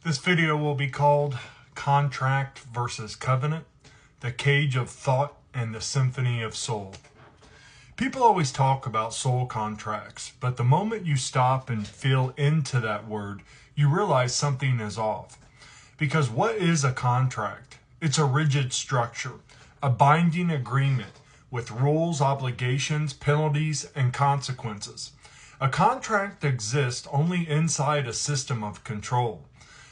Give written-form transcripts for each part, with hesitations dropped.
This video will be called Contract versus Covenant, the Cage of Thought and the Symphony of Soul. People always talk about soul contracts, but the moment you stop and feel into that word, you realize something is off. Because what is a contract? It's a rigid structure, a binding agreement with rules, obligations, penalties, and consequences. A contract exists only inside a system of control.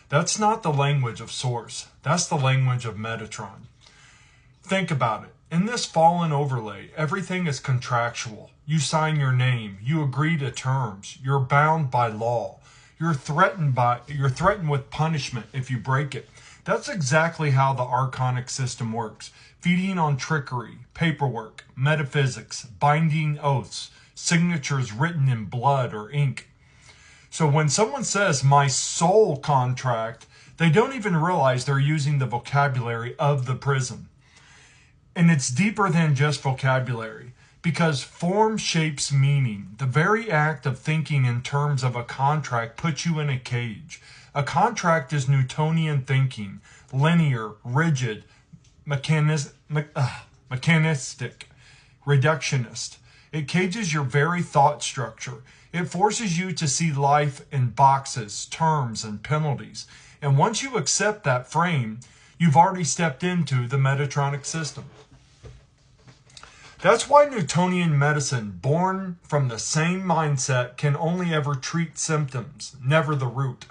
That's not the language of Source. That's the language of Metatron. Think about it. In this fallen overlay, everything is contractual. You sign your name. You agree to terms. You're bound by law. You're threatened with punishment if you break it. That's exactly how the archonic system works. Feeding on trickery, paperwork, metaphysics, binding oaths, signatures written in blood or ink. So when someone says my soul contract, they don't even realize they're using the vocabulary of the prison. And it's deeper than just vocabulary, because form shapes meaning. The very act of thinking in terms of a contract puts you in a cage. A contract is Newtonian thinking, linear, rigid, mechanistic, reductionist. It cages your very thought structure. It forces you to see life in boxes, terms, and penalties. And once you accept that frame, you've already stepped into the Metatronic system. That's why Newtonian medicine, born from the same mindset, can only ever treat symptoms, never the root.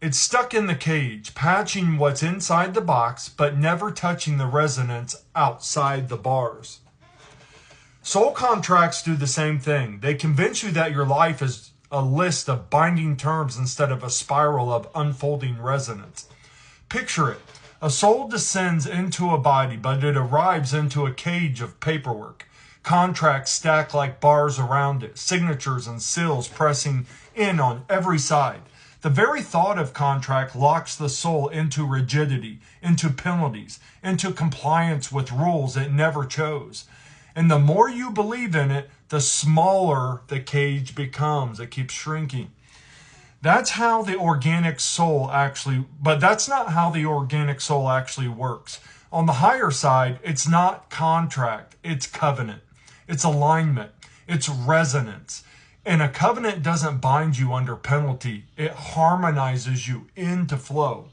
It's stuck in the cage, patching what's inside the box, but never touching the resonance outside the bars. Soul contracts do the same thing. They convince you that your life is a list of binding terms instead of a spiral of unfolding resonance. Picture it. A soul descends into a body, but it arrives into a cage of paperwork. Contracts stack like bars around it, signatures and seals pressing in on every side. The very thought of contract locks the soul into rigidity, into penalties, into compliance with rules it never chose. And the more you believe in it, the smaller the cage becomes. It keeps shrinking. That's how the organic soul but that's not how the organic soul actually works. On the higher side, it's not contract, it's covenant. It's alignment, it's resonance. And a covenant doesn't bind you under penalty. It harmonizes you into flow.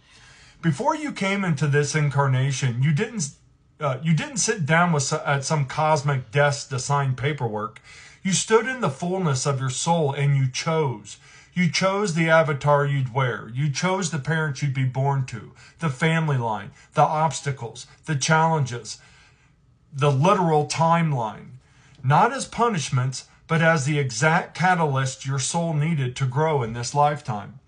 Before you came into this incarnation, you didn't sit down at some cosmic desk to sign paperwork. You stood in the fullness of your soul and you chose. You chose the avatar you'd wear. You chose the parents you'd be born to, the family line, the obstacles, the challenges, the literal timeline. Not as punishments, but as the exact catalyst your soul needed to grow in this lifetime.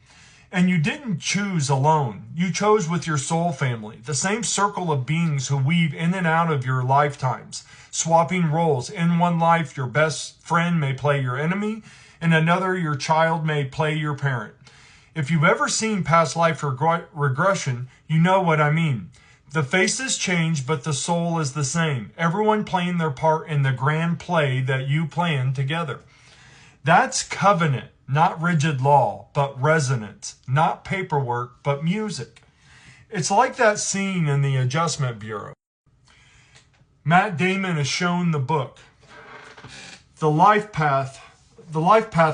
And you didn't choose alone. You chose with your soul family, the same circle of beings who weave in and out of your lifetimes, swapping roles. In one life, your best friend may play your enemy. In another, your child may play your parent. If you've ever seen past life regression, you know what I mean. The faces change, but the soul is the same. Everyone playing their part in the grand play that you plan together. That's covenant. Not rigid law, but resonance. Not paperwork, but music. It's like that scene in the Adjustment Bureau. Matt Damon is shown the book, the life path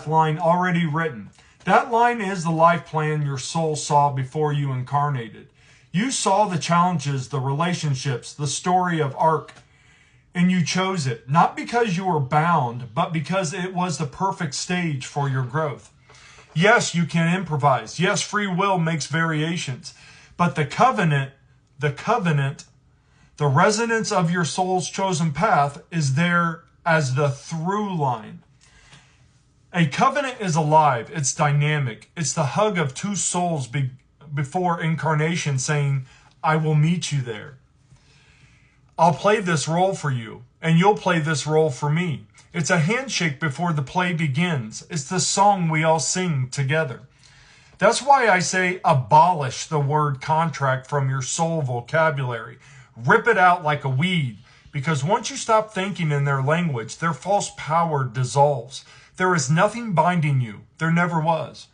line already written. That line is the life plan your soul saw before you incarnated. You saw the challenges, the relationships, the story of arc, and you chose it, not because you were bound, but because it was the perfect stage for your growth. Yes, you can improvise. Yes, free will makes variations. But the covenant, the resonance of your soul's chosen path is there as the through line. A covenant is alive. It's dynamic. It's the hug of two souls before incarnation saying, I will meet you there. I'll play this role for you, and you'll play this role for me. It's a handshake before the play begins. It's the song we all sing together. That's why I say abolish the word contract from your soul vocabulary. Rip it out like a weed, because once you stop thinking in their language, their false power dissolves. There is nothing binding you. There never was.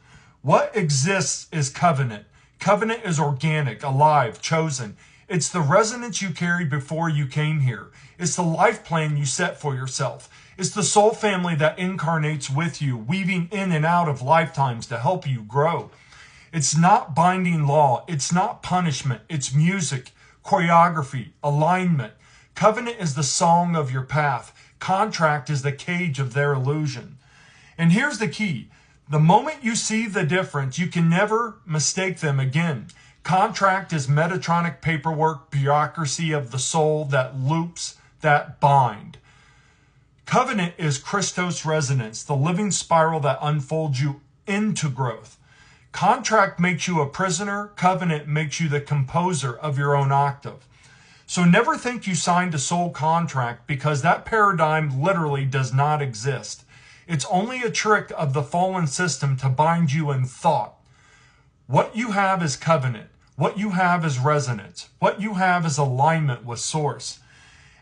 What exists is covenant. Covenant is organic, alive, chosen. It's the resonance you carried before you came here. It's the life plan you set for yourself. It's the soul family that incarnates with you, weaving in and out of lifetimes to help you grow. It's not binding law. It's not punishment. It's music, choreography, alignment. Covenant is the song of your path. Contract is the cage of their illusion. And here's the key. The moment you see the difference, you can never mistake them again. Contract is Metatronic paperwork, bureaucracy of the soul that loops, that bind. Covenant is Christos resonance, the living spiral that unfolds you into growth. Contract makes you a prisoner. Covenant makes you the composer of your own octave. So never think you signed a soul contract, because that paradigm literally does not exist. It's only a trick of the fallen system to bind you in thought. What you have is covenant. What you have is resonance. What you have is alignment with source.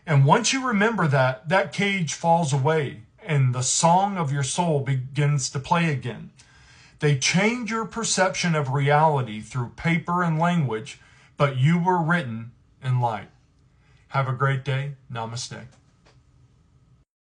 And once you remember that, that cage falls away and the song of your soul begins to play again. They change your perception of reality through paper and language, but you were written in light. Have a great day. Namaste.